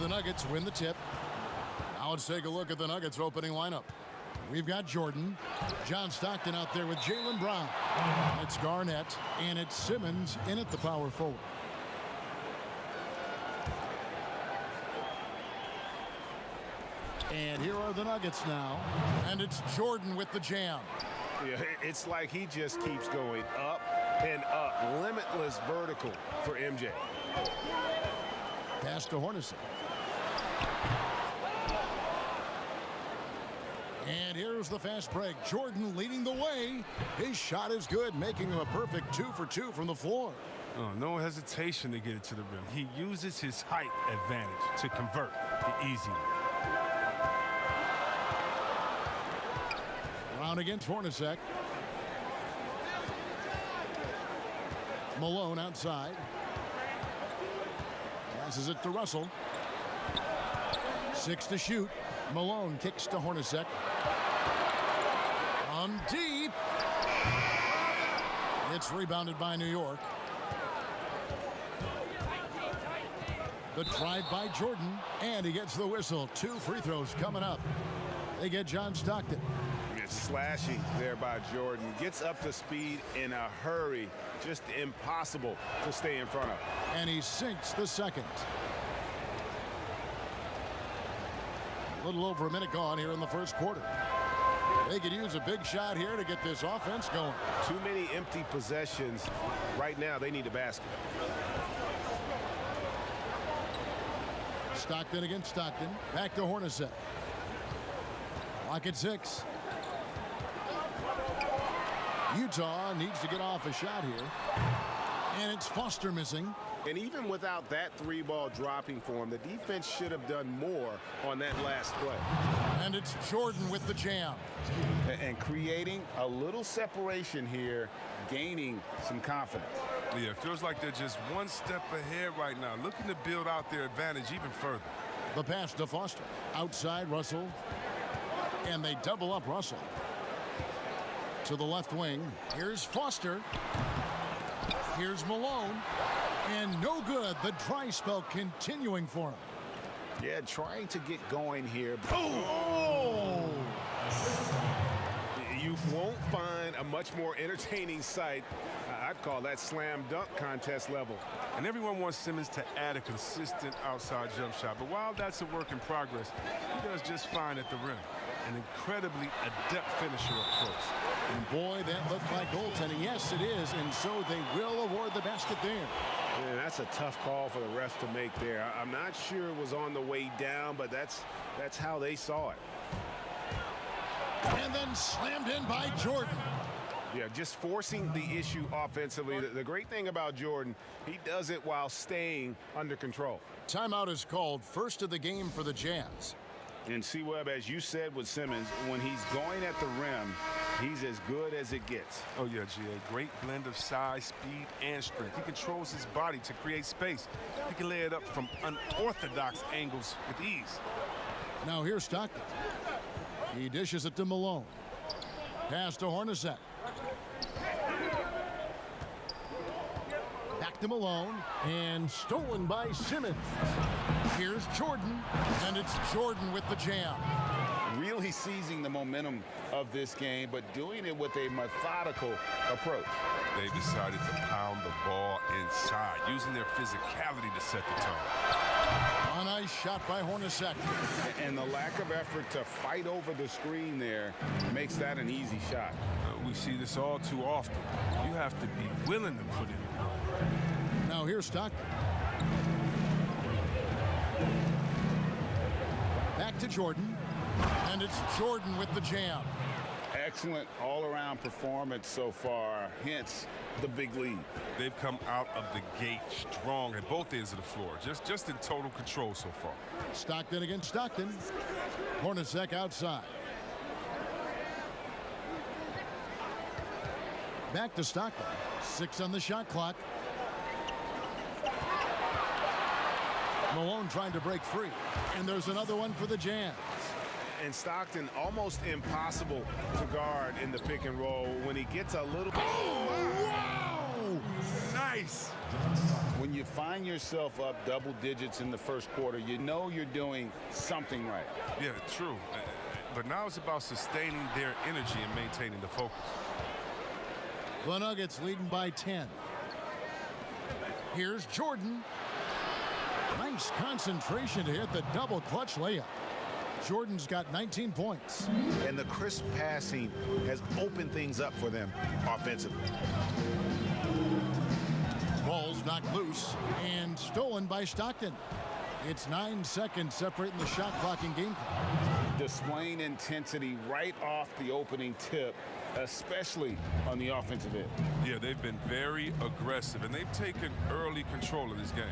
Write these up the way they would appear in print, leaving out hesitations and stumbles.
the Nuggets win the tip. Now let's take a look at the Nuggets opening lineup. We've got Jordan, John Stockton out there with Jaylen Brown. It's Garnett, and it's Simmons in at the power forward. And here are the Nuggets now, and it's Jordan with the jam. Yeah, it's like he just keeps going up and up. Limitless vertical for MJ. Pass to Hornacek. And here's the fast break. Jordan leading the way. His shot is good, making him a perfect 2 for 2 from the floor. Oh, no hesitation to get it to the rim. He uses his height advantage to convert the easy one. Brown against Hornacek. Malone outside. Passes it to Russell. 6 to shoot. Malone kicks to Hornacek. From deep. It's rebounded by New York. The drive by Jordan, and he gets the whistle. 2 free throws coming up. They get John Stockton. It's slashing there by Jordan. Gets up to speed in a hurry. Just impossible to stay in front of. And he sinks the second. A little over a minute gone here in the first quarter. They could use a big shot here to get this offense going. Too many empty possessions. Right now, they need a basket. Stockton against Stockton. Back to Hornacek. Clock at 6. Utah needs to get off a shot here. And it's Foster missing. And even without that 3-ball dropping for him, the defense should have done more on that last play. And it's Jordan with the jam. And creating a little separation here, gaining some confidence. Yeah, it feels like they're just one step ahead right now, looking to build out their advantage even further. The pass to Foster. Outside Russell. And they double up Russell. To the left wing. Here's Foster. Here's Malone. And no good. The dry spell continuing for him. Yeah, trying to get going here. Oh! You won't find a much more entertaining sight. I'd call that slam dunk contest level. And everyone wants Simmons to add a consistent outside jump shot. But while that's a work in progress, he does just fine at the rim. An incredibly adept finisher up close. And boy, that looked like goaltending. Yes, it is. And so they will award the basket there. Man, that's a tough call for the refs to make there. I'm not sure it was on the way down, but that's how they saw it. And then slammed in by Jordan. Yeah, just forcing the issue offensively. The great thing about Jordan, he does it while staying under control. Timeout is called. First of the game for the Jazz. And C-Webb, as you said with Simmons, when he's going at the rim, he's as good as it gets. Oh, yeah, G.A. Great blend of size, speed, and strength. He controls his body to create space. He can lay it up from unorthodox angles with ease. Now here's Stockton. He dishes it to Malone. Pass to Hornacek. Back to Malone. And stolen by Simmons. Here's Jordan. And it's Jordan with the jam. Really seizing the momentum of this game, but doing it with a methodical approach. They decided to pound the ball inside, using their physicality to set the tone. A nice shot by Hornacek. And the lack of effort to fight over the screen there makes that an easy shot. We see this all too often. You have to be willing to put it in. Now here's Stockton. Back to Jordan. And it's Jordan with the jam. Excellent all-around performance so far, hence the big lead. They've come out of the gate strong at both ends of the floor, just in total control so far. Stockton against Stockton. Hornacek outside. Back to Stockton. 6 on the shot clock. Malone trying to break free. And there's another one for the Jazz. And Stockton almost impossible to guard in the pick and roll when he gets a little. Oh, wow! Nice. When you find yourself up double digits in the first quarter, you know you're doing something right. Yeah, true. But now it's about sustaining their energy and maintaining the focus. The Nuggets leading by 10. Here's Jordan. Nice concentration to hit the double clutch layup. Jordan's got 19 points. And the crisp passing has opened things up for them offensively. Ball's knocked loose and stolen by Stockton. It's 9 seconds separating the shot clock and game clock. Displaying intensity right off the opening tip, especially on the offensive end. Yeah, they've been very aggressive, and they've taken early control of this game.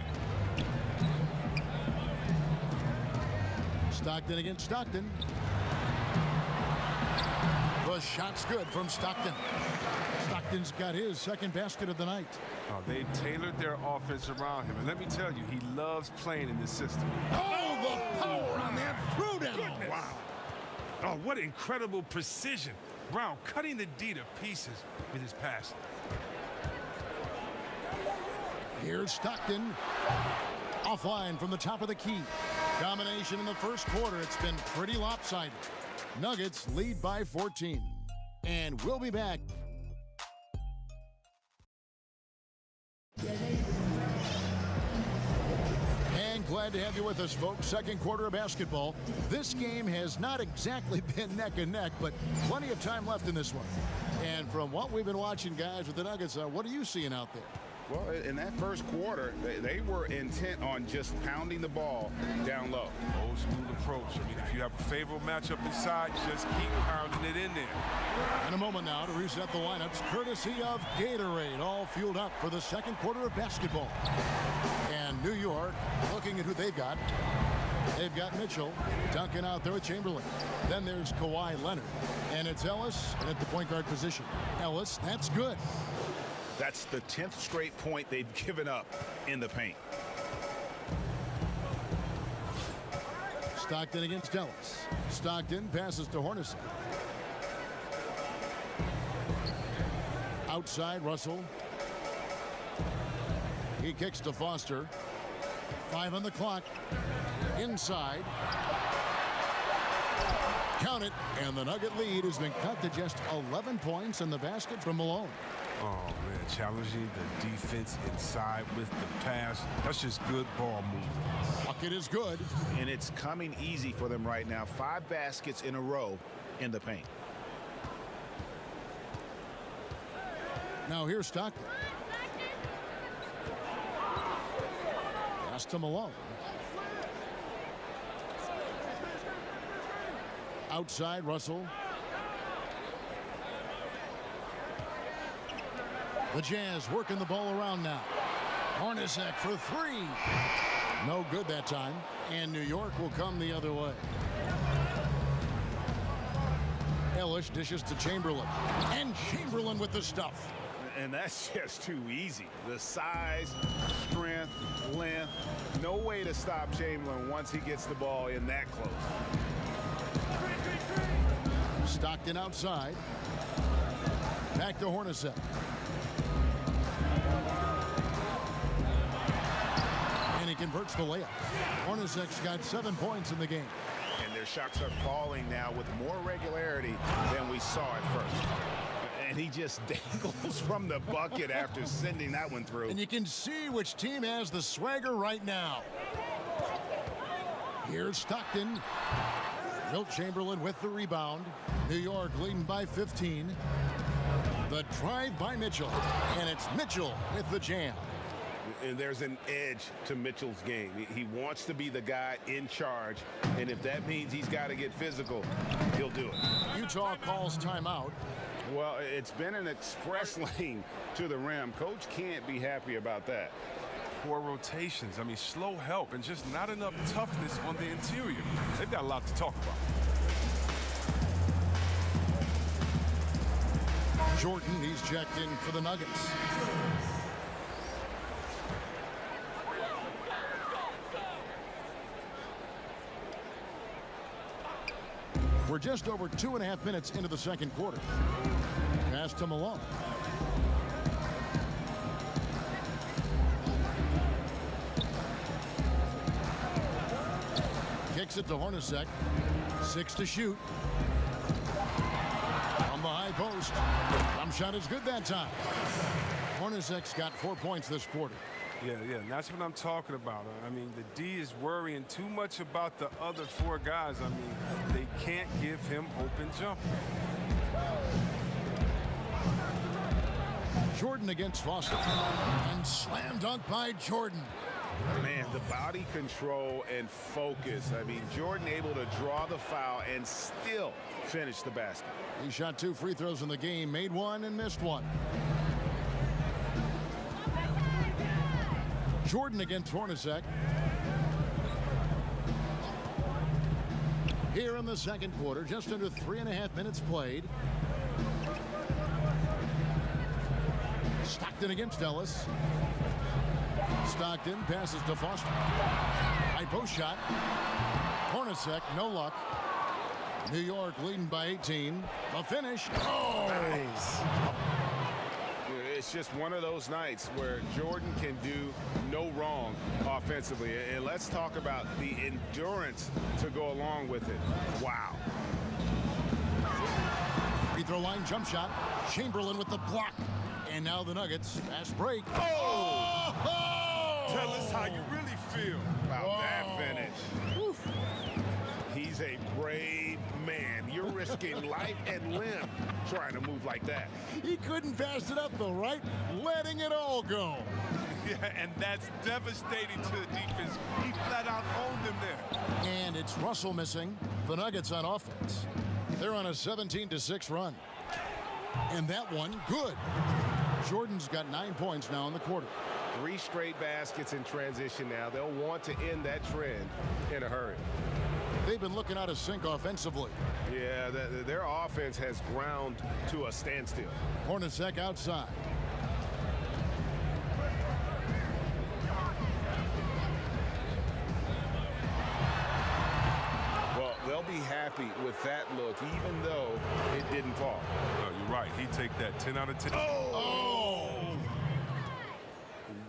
Stockton against Stockton. The shot's good from Stockton. Stockton's got his second basket of the night. They've tailored their offense around him, and let me tell you, he loves playing in this system. Oh, the power on that throwdown. Wow. Oh, what incredible precision. Brown cutting the D to pieces with his pass. Here's Stockton. Offline from the top of the key. Domination in the first quarter. It's been pretty lopsided. Nuggets lead by 14. And we'll be back. And glad to have you with us, folks. Second quarter of basketball. This game has not exactly been neck and neck, but plenty of time left in this one. And from what we've been watching, guys, with the Nuggets, what are you seeing out there? Well, in that first quarter, they were intent on just pounding the ball down low. Old school approach. I mean, if you have a favorable matchup inside, just keep pounding it in there. In a moment now to reset the lineups, courtesy of Gatorade, all fueled up for the second quarter of basketball. And New York, looking at who they've got. They've got Mitchell, Duncan out there with Chamberlain. Then there's Kawhi Leonard. And it's Ellis at the point guard position. Ellis, that's good. That's the 10th straight point they've given up in the paint. Stockton against Ellis. Stockton passes to Hornacek. Outside, Russell. He kicks to Foster. 5 on the clock. Inside. Count it. And the Nugget lead has been cut to just 11 points in the basket from Malone. Oh, man, challenging the defense inside with the pass. That's just good ball movement. Bucket is good. And it's coming easy for them right now. 5 baskets in a row in the paint. Now here's Stockton. Pass to Malone. Outside, Russell. The Jazz working the ball around now. Hornacek for 3. No good that time. And New York will come the other way. Ellis dishes to Chamberlain. And Chamberlain with the stuff. And that's just too easy. The size, strength, length. No way to stop Chamberlain once he gets the ball in that close. Stockton outside. Back to Hornacek. And he converts the layup. Hornacek's got 7 points in the game. And their shots are falling now with more regularity than we saw at first. And he just dangles from the bucket after sending that one through. And you can see which team has the swagger right now. Here's Stockton. Wilt Chamberlain with the rebound. New York leading by 15. The drive by Mitchell. And it's Mitchell with the jam. And there's an edge to Mitchell's game. He wants to be the guy in charge. And if that means he's got to get physical, he'll do it. Utah calls timeout. Well, it's been an express lane to the rim. Coach can't be happy about that. Poor rotations. I mean, slow help and just not enough toughness on the interior. They've got a lot to talk about. Jordan, he's checked in for the Nuggets. We're just over 2.5 minutes into the second quarter. Pass to Malone. Kicks it to Hornacek. 6 to shoot. On the high post. Jump shot is good that time. Hornacek's got 4 points this quarter. Yeah, and that's what I'm talking about. I mean, the D is worrying too much about the other 4 guys. I mean, they can't give him open jumpers. Jordan against Foster. And slam dunk by Jordan. Man, the body control and focus. I mean, Jordan able to draw the foul and still finish the basket. He shot 2 free throws in the game, made 1 and missed 1. Jordan against Hornacek. Here in the second quarter, just under 3.5 minutes played. Stockton against Ellis. Stockton passes to Foster. High post shot. Hornacek, no luck. New York leading by 18. The finish. Oh! Nice. It's just one of those nights where Jordan can do no wrong offensively. And let's talk about the endurance to go along with it. Wow. Free throw line jump shot. Chamberlain with the block. And now the Nuggets. Fast break. Oh! Tell us how you really feel about that finish. Woo. He's a brave man. You're risking life and limb trying to move like that. He couldn't pass it up though, right? Letting it all go. Yeah, and that's devastating to the defense. He flat out owned them there. And it's Russell missing. The Nuggets on offense. They're on a 17-6 run. And that one, good. Jordan's got 9 points now in the quarter. 3 straight baskets in transition now. They'll want to end that trend in a hurry. They've been looking out of sync offensively. Yeah, their offense has ground to a standstill. Hornacek outside. Well, they'll be happy with that look, even though it didn't fall. No, you're right. He'd take that 10 out of 10. Oh!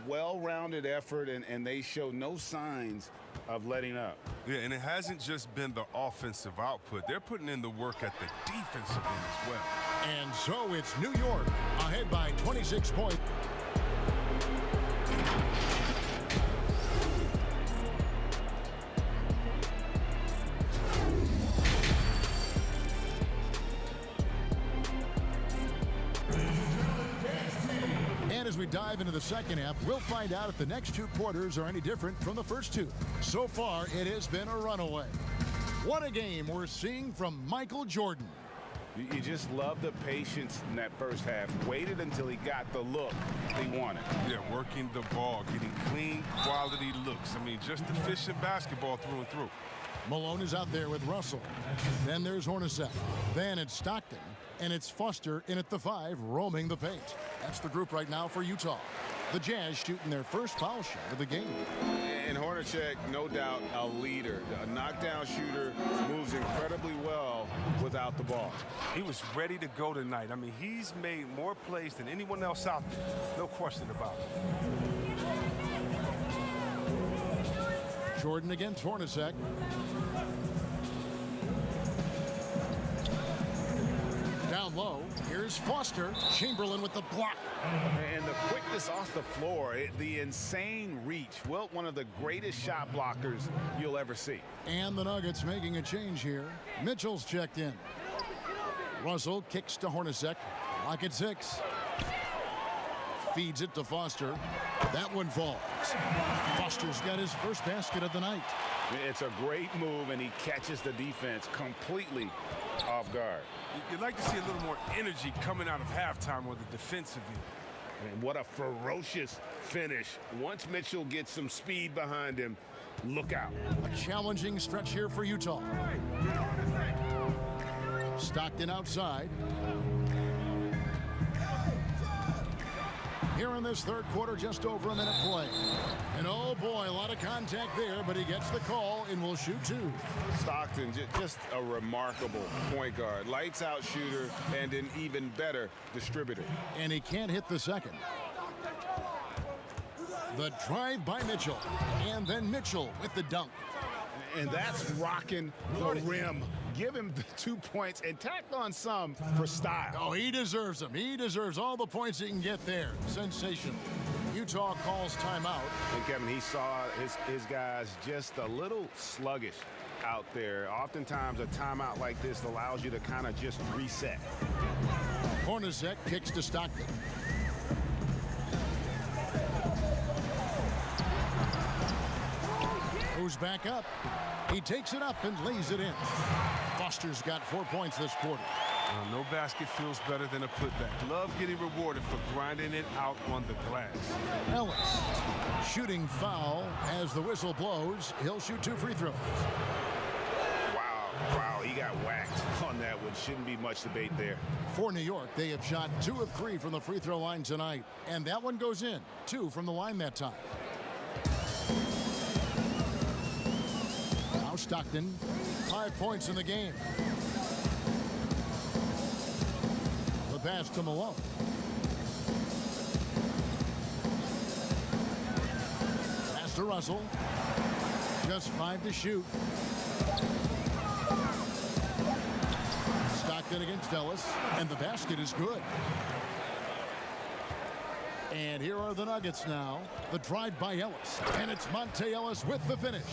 Well-rounded effort, and they show no signs of letting up. Yeah, and it hasn't just been the offensive output. They're putting in the work at the defensive end as well. And so it's New York ahead by 26 points. And as we dive into the second half, we'll find out if the next 2 quarters are any different from the first 2. So far, it has been a runaway. What a game we're seeing from Michael Jordan. You just love the patience in that first half. Waited until he got the look he wanted. Yeah, working the ball, getting clean, quality looks. I mean, just efficient basketball through and through. Malone is out there with Russell. Then there's Hornacek. Then it's Stockton. And it's Foster in at the 5, roaming the paint. That's the group right now for Utah. The Jazz shooting their first foul shot of the game. And Hornacek, no doubt, a leader. A knockdown shooter, moves incredibly well without the ball. He was ready to go tonight. I mean, he's made more plays than anyone else out there. No question about it. Jordan against Hornacek. Down low, here's Foster. Chamberlain with the block. And the quickness off the floor, the insane reach. Wilt, one of the greatest shot blockers you'll ever see. And the Nuggets making a change here. Mitchell's checked in. Russell kicks to Hornacek. Lock at 6. Feeds it to Foster. That one falls. Foster's got his first basket of the night. It's a great move, and he catches the defense completely off guard. You'd like to see a little more energy coming out of halftime or the defensive end. And what a ferocious finish. Once Mitchell gets some speed behind him, look out. A challenging stretch here for Utah. Stockton outside. Here in this third quarter, just over a minute play. And oh boy, a lot of contact there, but he gets the call and will shoot 2. Stockton, just a remarkable point guard. Lights out shooter and an even better distributor. And he can't hit the second. The drive by Mitchell. And then Mitchell with the dunk. And that's rocking the rim. Give him the 2 points and tack on some for style. Oh, he deserves them. He deserves all the points he can get there. Sensational. Utah calls timeout. And Kevin, he saw his guys just a little sluggish out there. Oftentimes a timeout like this allows you to kind of just reset. Hornacek kicks to Stockton. Goes back up. He takes it up and lays it in. Foster's got 4 points this quarter. No basket feels better than a putback. Love getting rewarded for grinding it out on the glass. Ellis, shooting foul as the whistle blows. He'll shoot 2 free throws. Wow, he got whacked on that one. Shouldn't be much debate there. For New York, they have shot 2 of 3 from the free throw line tonight. And that one goes in. 2 from the line that time. Now Stockton, 5 points in the game. The pass to Malone. Pass to Russell. Just 5 to shoot. Stockton against Ellis, and the basket is good. And here are the Nuggets now. The drive by Ellis, and it's Monte Ellis with the finish.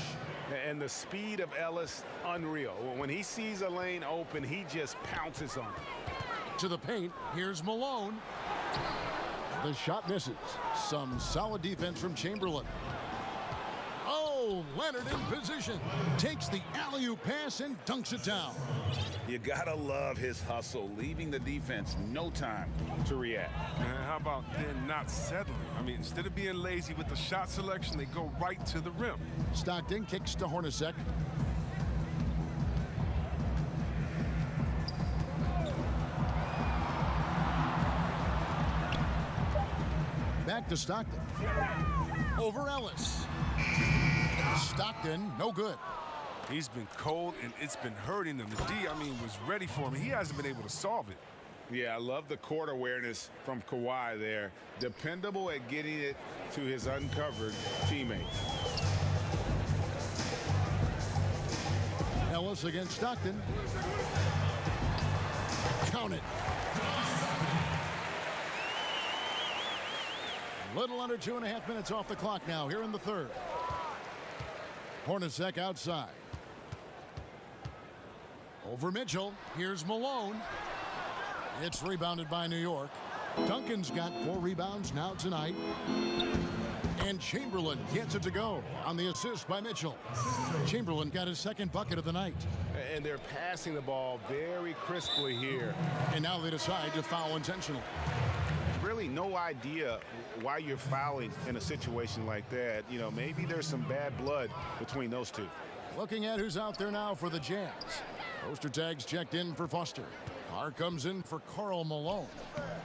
And the speed of Ellis, unreal. When he sees a lane open, he just pounces on it. To the paint, here's Malone. The shot misses. Some solid defense from Chamberlain. Oh, Leonard in position. Takes the alley-oop pass and dunks it down. You gotta love his hustle, leaving the defense no time to react. And how about then not settling? I mean, instead of being lazy with the shot selection, they go right to the rim. Stockton kicks to Hornacek. Back to Stockton. Over Ellis. Stockton, no good. He's been cold, and it's been hurting him. The D, was ready for him. He hasn't been able to solve it. Yeah, I love the court awareness from Kawhi there. Dependable at getting it to his uncovered teammates. Ellis against Stockton. Count it. Little under 2.5 minutes off the clock now here in the third. Hornacek outside. Over Mitchell. Here's Malone. It's rebounded by New York. Duncan's got 4 rebounds now tonight. And Chamberlain gets it to go on the assist by Mitchell. Chamberlain got his 2nd bucket of the night. And they're passing the ball very crisply here. And now they decide to foul intentionally. Really no idea why you're fouling in a situation like that. You know, maybe there's some bad blood between those two. Looking at who's out there now for the Jazz. Poster tags checked in for Foster. Carr comes in for Karl Malone.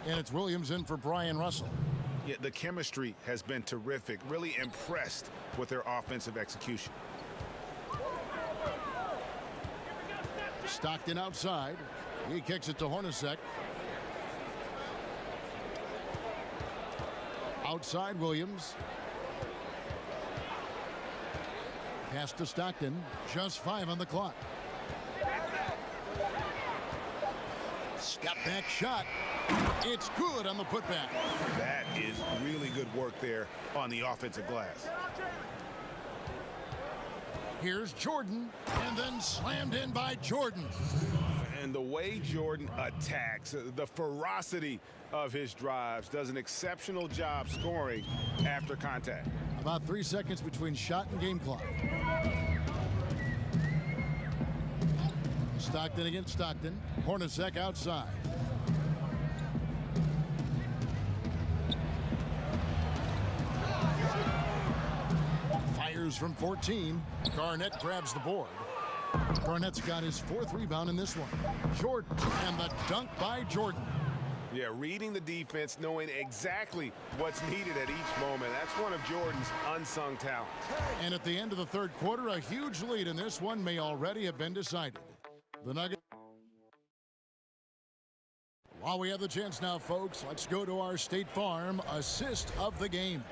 And it's Williams in for Brian Russell. Yeah, the chemistry has been terrific. Really impressed with their offensive execution. Stockton outside. He kicks it to Hornacek. Outside Williams. Pass to Stockton. Just 5 on the clock. Step back shot. It's good on the putback. That is really good work there on the offensive glass. Here's Jordan, and then slammed in by Jordan. And the way Jordan attacks, the ferocity of his drives, does an exceptional job scoring after contact. About 3 seconds between shot and game clock. Stockton against Stockton. Hornacek outside. Fires from 14. Garnett grabs the board. Garnett's got his 4th rebound in this one. Jordan, and the dunk by Jordan. Yeah, reading the defense, knowing exactly what's needed at each moment. That's one of Jordan's unsung talents. And at the end of the third quarter, a huge lead in this one may already have been decided. The Nuggets. While we have the chance now, folks, let's go to our State Farm assist of the game.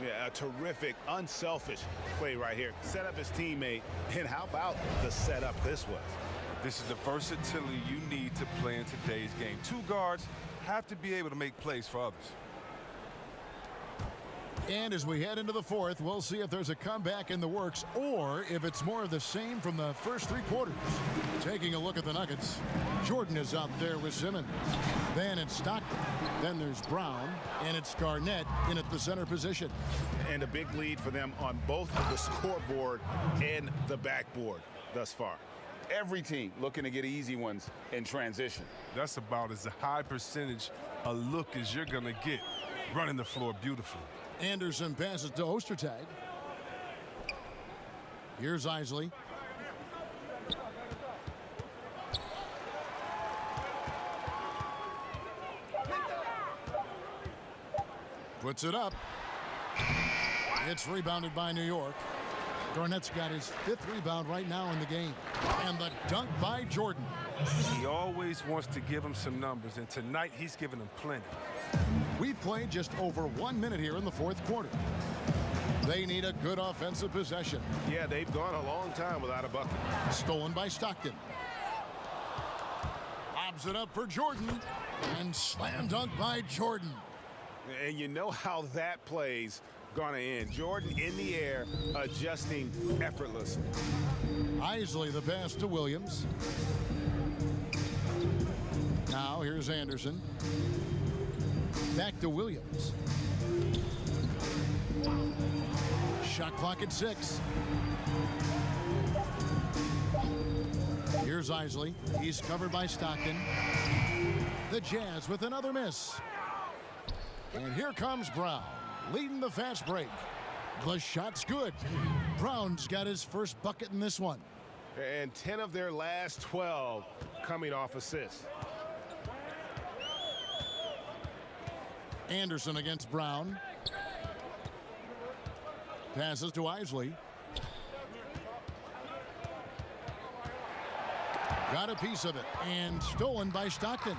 Yeah, a terrific, unselfish play right here. Set up his teammate. And how about the setup this was? This is the versatility you need to play in today's game. Two guards have to be able to make plays for others. And as we head into the fourth, we'll see if there's a comeback in the works or if it's more of the same from the first three quarters. Taking a look at the Nuggets, Jordan is out there with Simmons. Then it's Stockton. Then there's Brown. And it's Garnett in at the center position. And a big lead for them on both the scoreboard and the backboard thus far. Every team looking to get easy ones in transition. That's about as high percentage a look as you're going to get, running the floor beautifully. Anderson passes to Ostertag. Here's Isley. Puts it up. It's rebounded by New York. Garnett's got his 5th rebound right now in the game. And the dunk by Jordan. He always wants to give him some numbers, and tonight he's giving them plenty. We've played just over 1 minute here in the fourth quarter. They need a good offensive possession. Yeah, they've gone a long time without a bucket. Stolen by Stockton. Lobs it up for Jordan. And slam dunk by Jordan. And you know how that play's going to end. Jordan in the air, adjusting effortlessly. Isley the pass to Williams. Now here's Anderson. Back to Williams. Shot clock at 6. Here's Isley. He's covered by Stockton. The Jazz with another miss. And here comes Brown, leading the fast break. The shot's good. Brown's got his first bucket in this one. And 10 of their last 12 coming off assists. Anderson against Brown. Passes to Isley. Got a piece of it and stolen by Stockton.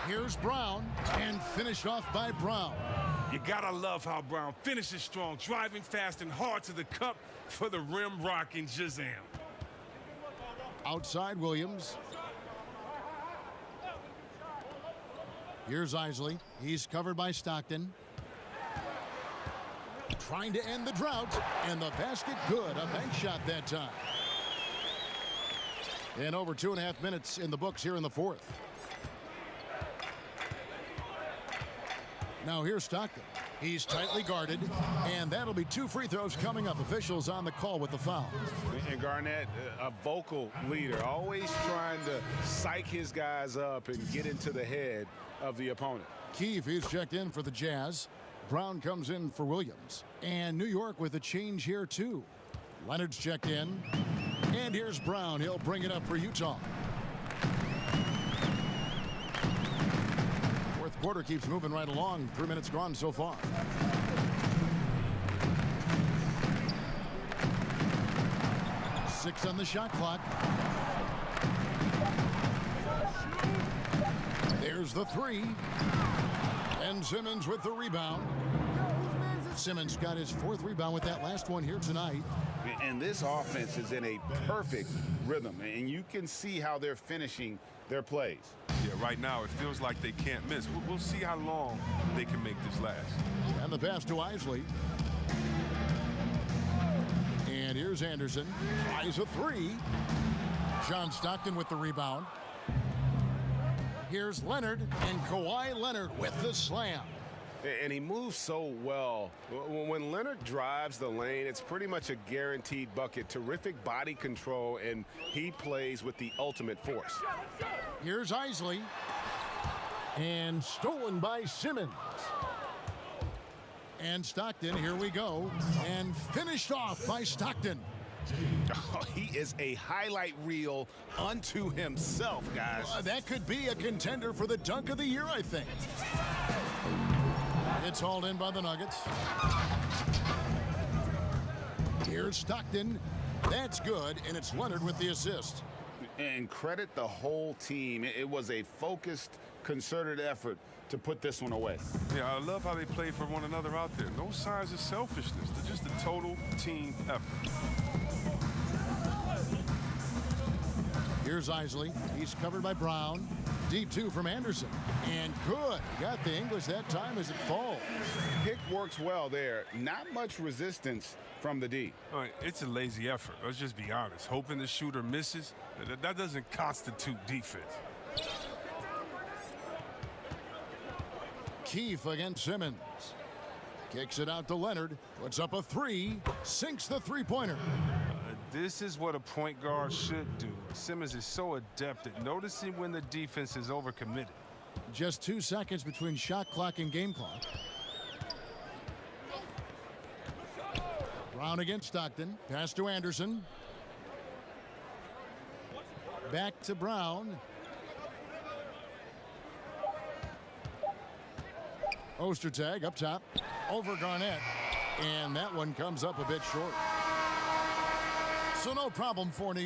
Here's Brown and finished off by Brown. You gotta love how Brown finishes strong, driving fast and hard to the cup for the rim rocking Shazam. Outside Williams. Here's Isley. He's covered by Stockton. Trying to end the drought, and the basket good. A bank shot that time. And over 2.5 minutes in the books here in the fourth. Now here's Stockton. He's tightly guarded, and that'll be 2 free throws coming up. Officials on the call with the foul. And Garnett, a vocal leader, always trying to psych his guys up and get into the head of the opponent. Keefe is checked in for the Jazz. Brown comes in for Williams. And New York with a change here, too. Leonard's checked in. And here's Brown. He'll bring it up for Utah. Fourth quarter keeps moving right along. 3 minutes gone so far. Six on the shot clock. There's the 3. And Simmons with the rebound. Simmons got his 4th rebound with that last one here tonight. And this offense is in a perfect rhythm, and you can see how they're finishing their plays. Yeah, right now it feels like they can't miss. We'll see how long they can make this last. And the pass to Isley. And here's Anderson. Tries a 3. John Stockton with the rebound. Here's Leonard, and Kawhi Leonard with the slam. And he moves so well. When Leonard drives the lane, it's pretty much a guaranteed bucket. Terrific body control, and he plays with the ultimate force. Here's Isley. And stolen by Simmons. And Stockton, here we go. And finished off by Stockton. Oh, he is a highlight reel unto himself, guys. That could be a contender for the dunk of the year, I think. It's hauled in by the Nuggets. Here's Stockton. That's good, and it's Leonard with the assist. And credit the whole team. It was a focused, concerted effort to put this one away. Yeah, I love how they play for one another out there. No signs of selfishness. They're just a total team effort. Here's Isley. He's covered by Brown. Deep two from Anderson. And good. Got the English that time as it falls. Pick works well there. Not much resistance from the D. All right, it's a lazy effort. Let's just be honest. Hoping the shooter misses, that doesn't constitute defense. Keefe against Simmons. Kicks it out to Leonard. Puts up a three. Sinks the three-pointer. This is what a point guard should do. Simmons is so adept at noticing when the defense is overcommitted. Just 2 seconds between shot clock and game clock. Brown against Stockton. Pass to Anderson. Back to Brown. Ostertag up top. Over Garnett. And that one comes up a bit short. So no problem for New York.